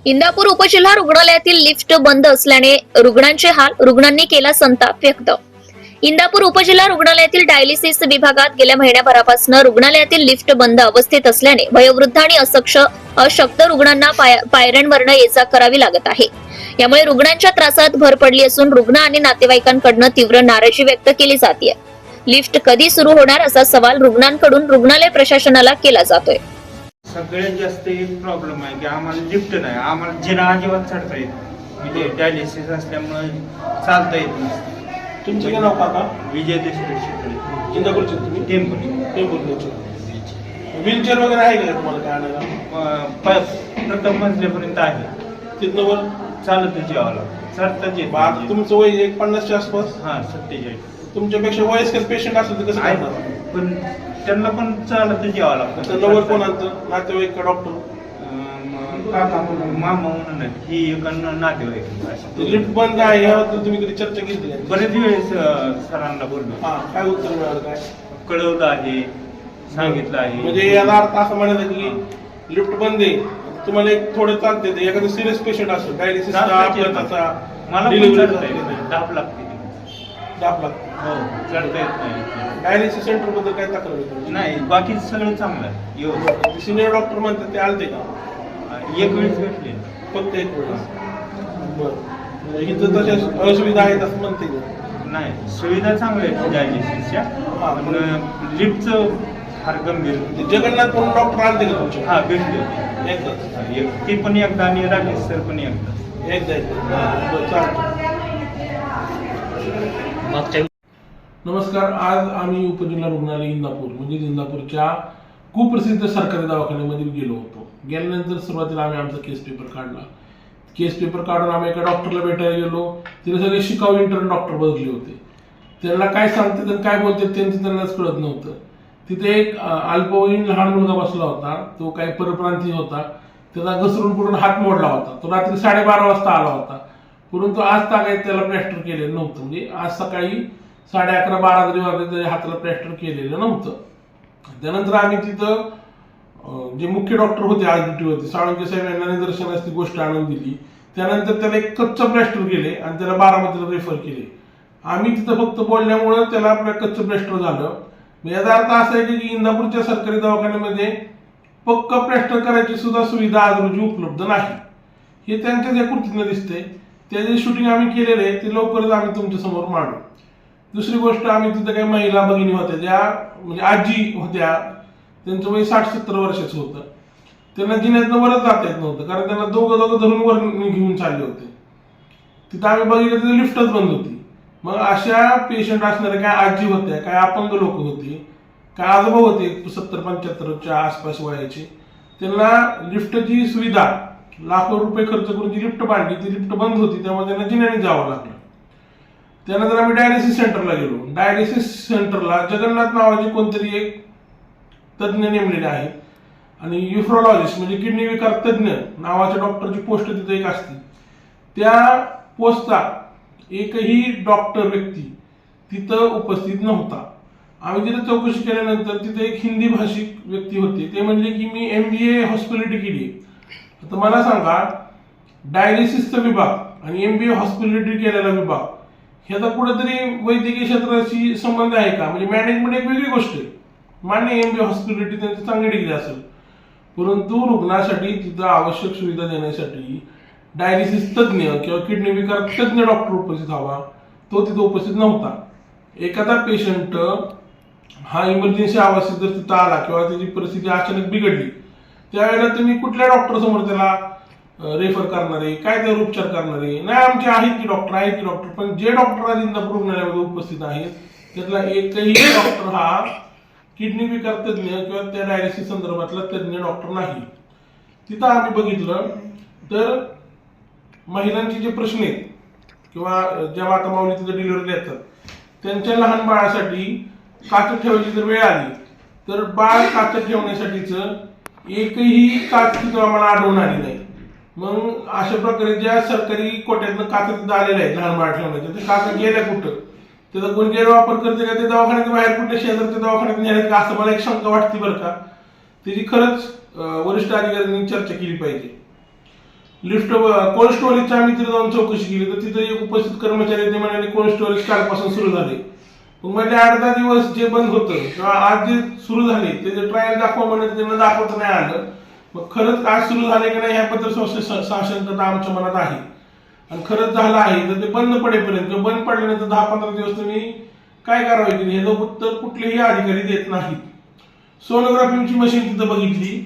इंदापूर उपजिल्हा रुग्णालयातील लिफ्ट बंद असल्याने रुग्णांचे हाल, रुग्णांनी केला संताप व्यक्त. इंदापूर उपजिल्हा रुग्णालयातील डायलिसिस विभागात गेल्या महिन्याभरापासून रुग्णालयातील लिफ्ट बंद अवस्थेत असल्याने वयोवृद्ध आणि अशक्त रुग्णांना पायऱ्यांवरनं ये-जा करावी लागत आहे. यामुळे रुग्णांच्या त्रासात भर पडली असून रुग्ण आणि नातेवाईकांकडून तीव्र नाराजी व्यक्त केली जाते. लिफ्ट कधी सुरू होणार असा सवाल रुग्णांकडून रुग्णालय प्रशासनाला केला जातोय. सगळ्यात जास्त एक प्रॉब्लेम आहे की आम्हाला लिफ्ट नाही, आम्हाला जिना अजिबात चढता येत म्हणजे डायलिसिस असल्यामुळे चालता येत नसतं. तुमचं काय नाव काका? विजय देशमुख शेतकरी इंदापूरचे तुम्ही? टेम्पल व्हीलचेअर वगैरे आहे का तुम्हाला काय आणायला? प्रथम मजल्यापर्यंत आहे, तिथनं वर चालतच यावं लागतं, चढताच येत आता नाही. तुमचं वय 50च्या आसपास? हा 47. तुमच्यापेक्षा वयस्कर पेशंट असलं तर कसं आहे, करणार? पण त्यांना पण चालतच यावं लागतं. त्यांना वर कोण आणतं? नातेवाईक का डॉक्टर? काका म्हणून, मामा म्हणून आहेत. ही एक नातेवाईक. लिफ्ट बंद आहे याबद्दल तुम्ही कधी चर्चा केली का? बरेच वेळेस सरांना बोललो, हा, काय उत्तर मिळालं? काय कळवलं आहे, सांगितलं आहे. म्हणजे याला अर्थ असं म्हणायचं की लिफ्ट बंद आहे, तुम्हाला एक थोडं चालते ते. एखादं सिरियस पेशंट असतो डायलिसिस मला डिलिव्हरी चढता येत नाही, दाब लागते. दाब लागते. हो, चढता येत नाही. डायलिसिस सेंटर बद्दल काय तक्रार होती? नाही, बाकी सगळं चांगलं आहे. येऊ सिनियर डॉक्टर म्हणतात ते आलते का? एक वेळेस भेटले फक्त एक वेळेस. बरं, इथं तशा असुविधा आहेत असं म्हणते का? नाही, सुविधा चांगल्या आहेत डायलिसिसच्या, पण लिफ्टचं फार गंभीर. जगन्नाथ म्हणून डॉक्टर आलते का तुमचे? हा, भेटले होते. एकदाच? ते पण एकदा आणि राजेश सर पण एकदा. एकदा चालतं. नमस्कार. आज आम्ही उपजिल्हा रुग्णालय इंदापूर म्हणजे इंदापूरच्या कुप्रसिद्ध सरकारी दवाखान्यामध्ये गेलो होतो. गेल्यानंतर सुरुवातीला आम्ही आमचा केस पेपर काढला. केस पेपर काढून आम्ही एका डॉक्टरला भेटायला गेलो. तिथे सगळे शिकाऊ इंटर्न डॉक्टर बसले होते. त्यांना काय सांगतात आणि काय बोलतात त्यांचं त्यांनाच कळत नव्हतं. तिथे एक अल्पवयीन लहान मुलगा बसला होता. तो काही परप्रांतीय होता. त्याचा घसरून पडून हात मोडला होता. तो रात्री 12:30 वाजता आला होता, परंतु आज तागायत त्याला प्लॅस्टर केलेलं नव्हतं. म्हणजे आज सकाळी 11:30-12 जरी वाजले त्याच्या हाताला प्लॅस्टर केलेलं नव्हतं. त्यानंतर आम्ही तिथं जे मुख्य डॉक्टर होते आज ड्युटीवरती, साळुंके साहेब यांना निदर्शनास ती गोष्ट आणून दिली. त्यानंतर त्याला एक कच्चं प्लॅस्टर केले आणि त्याला बारामतीला रेफर केले. आम्ही तिथं फक्त बोलल्यामुळं त्याला आपल्या कच्चं प्लॅस्टर झालं. याचा अर्थ असा आहे की इंदापूरच्या सरकारी दवाखान्यामध्ये पक्का प्लॅस्टर करायची सुद्धा सुविधा आज रोजी उपलब्ध नाही. हे त्यांच्या ज्या कृतीनं दिसते. त्याचे शूटिंग आम्ही केलेलं आहे, ते लवकरच आम्ही तुमच्या समोर मांडू. दुसरी गोष्ट, आम्ही तिथं काही महिला भगिनी होत्या, ज्या म्हणजे आजी होत्या. त्यांचं वय 60-70 वर्षाचं होतं. त्यांना जिन्यातनं वरच जाता येत नव्हतं, कारण त्यांना दोघं धरून वर घेऊन चालले होते. तिथं आम्ही बघितलं तिथे लिफ्टच बंद होती. मग अशा पेशंट असणाऱ्या काय आजी होत्या, काय अपंग लोक होती, काय आजोबा होते 70-75च्या आसपास वयाचे. त्यांना लिफ्टची सुविधा लाखो रुपये खर्च करून जी लिफ्ट बांधली, ती लिफ्ट बंद होती. त्यामुळे त्यांना जिन्याने जावं लागलं. त्यानंतर आम्ही डायलिसिस सेंटरला गेलो. डायलिसिस सेंटरला जगन्नाथ नावाचे कोणतरी एक तज्ज्ञ नेमलेले आहे आणि युफ्रोलॉजिस्ट म्हणजे किडनी विकार तज्ज्ञ नावाच्या डॉक्टरची पोस्ट तिथे एक असते. त्या पोस्टचा एकही डॉक्टर व्यक्ती तिथं उपस्थित नव्हता. आम्ही तिथे चौकशी केल्यानंतर तिथे एक हिंदी भाषिक व्यक्ती होते. ते म्हणले की मी MBA हॉस्पिटॅलिटी केली. आता मला सांगा, डायलिसिसचा विभाग आणि MBA हॉस्पिटॅलिटी केलेला विभाग ह्याचा कुठेतरी वैद्यकीय क्षेत्राशी संबंध आहे का? म्हणजे मॅनेजमेंट एक वेगळी गोष्ट आहे. मान्य MBA हॉस्पिटॅलिटी त्यांची चांगली डिग्री असेल, परंतु रुग्णासाठी तिथं आवश्यक सुविधा देण्यासाठी डायलिसिस तज्ज्ञ किंवा किडनी विकार तज्ज्ञ डॉक्टर उपस्थित हवा, तो तिथं उपस्थित नव्हता. एखादा पेशंट हा इमर्जन्सी अवस्थेत जर तिथं आला किंवा त्याची परिस्थिती अचानक बिघडली, त्यावेळेला तुम्ही कुठल्या डॉक्टर समोर त्याला रेफर करणारे, काय त्यावर उपचार करणारे? नाही, आमचे आहेत की डॉक्टर, पण जे डॉक्टर आज इंदापूर रुग्णालयामध्ये उपस्थित आहेत त्यातला एकही डॉक्टर हा किडनी विकार तज्ज्ञ किंवा त्या डायलिसिस संदर्भातला तज्ज्ञ डॉक्टर नाही. तिथं आम्ही बघितलं तर महिलांचे जे प्रश्न आहेत किंवा ज्या माता माऊली तिथं डिलिव्हरी देतात, त्यांच्या लहान बाळासाठी काचत ठेवायची जर वेळ आली तर बाळ काचत ठेवण्यासाठीचं एकही काच तिथं आम्हाला आढळून आली नाही. मग अशा प्रकारे ज्या सरकारी कोट्यातनं काचा तिथं आलेल्या आहेत लहान बाळ ठेवण्याच्या, त्या काचा गेल्या कुठं? त्याचा कोण गैरवापर करते का? ते दवाखान्यात बाहेर कुठल्या शेजारच्या दवाखान्यात नेण्यात का, असं मला एक शंका वाटते बरं का. त्याची खरंच वरिष्ठ अधिकाऱ्यांनी चर्चा केली पाहिजे. लिफ्ट कोल्ड स्टोरेजच्या आम्ही तिथे जाऊन चौकशी केली तर तिथे एक उपस्थित कर्मचारी ते म्हणाले कोल्ड स्टोरेज कालपासून सुरू झाले. मग म्हणजे 8-10 दिवस जे बंद होतं किंवा आज जे सुरू झाले त्याचे ट्रायल दाखवा म्हणजे त्यांना दाखवता नाही आलं. मग खरंच आज सुरू झाले की नाही ह्याबद्दल साशंकता आमच्या मनात आहे. आणि खरंच झालं आहे तर ते बंद पडेपर्यंत किंवा बंद पडल्यानंतर 10-15 दिवस तुम्ही काय कारवाई केली हे उत्तर कुठलेही अधिकारी देत नाहीत. सोनोग्राफीची मशीन तिथं बघितली.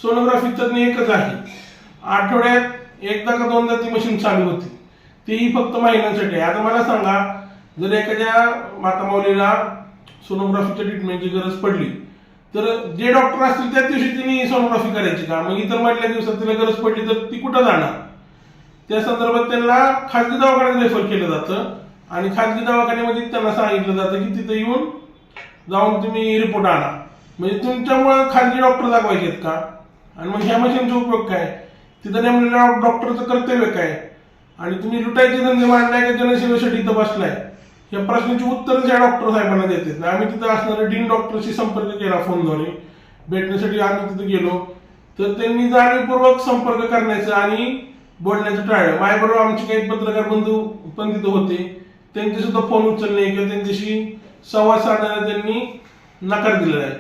सोनोग्राफी तज्ञ एकच आहे. आठवड्यात एकदा का दोनदा ती मशीन चालू होती. तेही फक्त महिलांसाठी. आता मला सांगा जर एखाद्या मातामौलीला सोनोग्राफीच्या ट्रीटमेंटची गरज पडली तर जे डॉक्टर असतील त्या दिवशी तिने सोनोग्राफी करायची का? मग इतर मधल्या दिवसात तिला गरज पडली तर ती कुठं जाणार? त्या संदर्भात त्यांना खाजगी दवाखान्यात रेफर केलं जातं आणि खाजगी दवाखान्यामध्ये त्यांना सांगितलं जातं की तिथे येऊन जाऊन तुम्ही रिपोर्ट आणा. म्हणजे तुमच्यामुळे खाजगी डॉक्टर दाखवायचे आहेत का? आणि मग ह्या मशीनचा उपयोग काय? तिथं नेमलेल्या डॉक्टरचं कर्तव्य काय? आणि तुम्ही लुटायचे धंदे मांडलाय का जनसेवेसाठी इथं बसलाय? या प्रश्नाची उत्तर ज्या डॉक्टर साहेबांना देतात. आम्ही तिथं असणाऱ्या डीन डॉक्टरशी संपर्क केला फोनद्वारे भेटण्यासाठी आम्ही तिथे गेलो तर त्यांनी जाणीवपूर्वक संपर्क करण्याचं आणि बोलण्याचं टाळलं. माझ्याबरोबर आमचे काही पत्रकार बंधू पण तिथं होते. त्यांचे सुद्धा फोन उचलणे किंवा त्यांच्याशी संवाद साधण्याला त्यांनी नकार दिलेला आहे.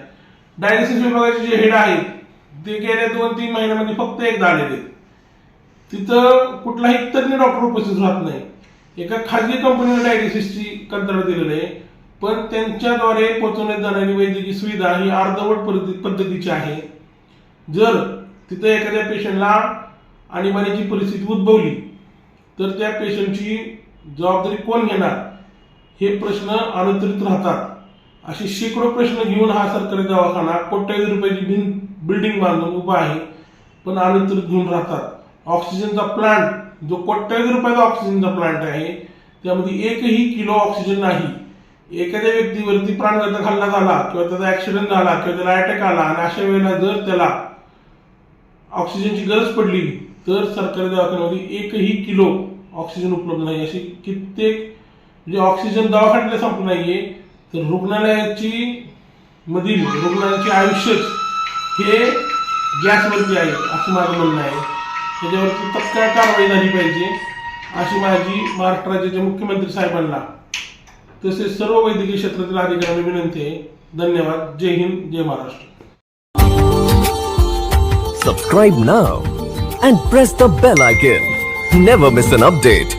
डायलिसिस विभागाचे जे हेड आहेत ते गेल्या 2-3 महिन्यामध्ये फक्त एकदा आलेले. तिथं कुठलाही तज्ञ डॉक्टर उपस्थित राहत नाही. एका खाजगी कंपनीने डायलिसिसची कंत्राट दिलेली आहे पण त्यांच्याद्वारे पोहोचवण्यात जाणारी वैद्यकीय सुविधा ही अर्धवट पद्धतीची आहे. जर तिथं एखाद्या पेशंटला आणीबाणीची परिस्थिती उद्भवली तर त्या पेशंटची जबाबदारी कोण घेणार हे प्रश्न अनुत्तरित राहतात. असे शेकडो प्रश्न घेऊन हा सरकारी दवाखाना कोट्यावधी रुपयाची बिल्डिंग बांधून उभा आहे पण अनुत्तरित घेऊन राहतात. ऑक्सिजनचा प्लांट जो कोट्यावधी रुपयाचा ऑक्सिजनचा प्लांट आहे त्यामध्ये 1ही किलो ऑक्सिजन नाही. एखाद्या व्यक्तीवरती प्राणघातक हल्ला झाला किंवा त्याचा ऍक्सिडेंट झाला किंवा त्याला अटॅक आला आणि अशा वेळेला जर त्याला ऑक्सिजनची गरज पडली तर सरकारी दवाखान्यामध्ये 1ही किलो ऑक्सिजन उपलब्ध नाही. अशी कित्येक जे ऑक्सिजन दवाखान्याला संपलं नाहीये तर रुग्णालयाची रुग्णांचे आयुष्यच हे गॅसवरती आहे असं माझं म्हणणं आहे. त्याच्यावरती तत्काळ कारवाई झाली पाहिजे अशी माझी महाराष्ट्र राज्याच्या मुख्यमंत्री साहेबांना तसेच सर्व वैद्यकीय क्षेत्रातील अधिकाऱ्यांना विनंती आहे. धन्यवाद. जय हिंद, जय Maharashtra. Subscribe now and press the bell icon. Never miss an update.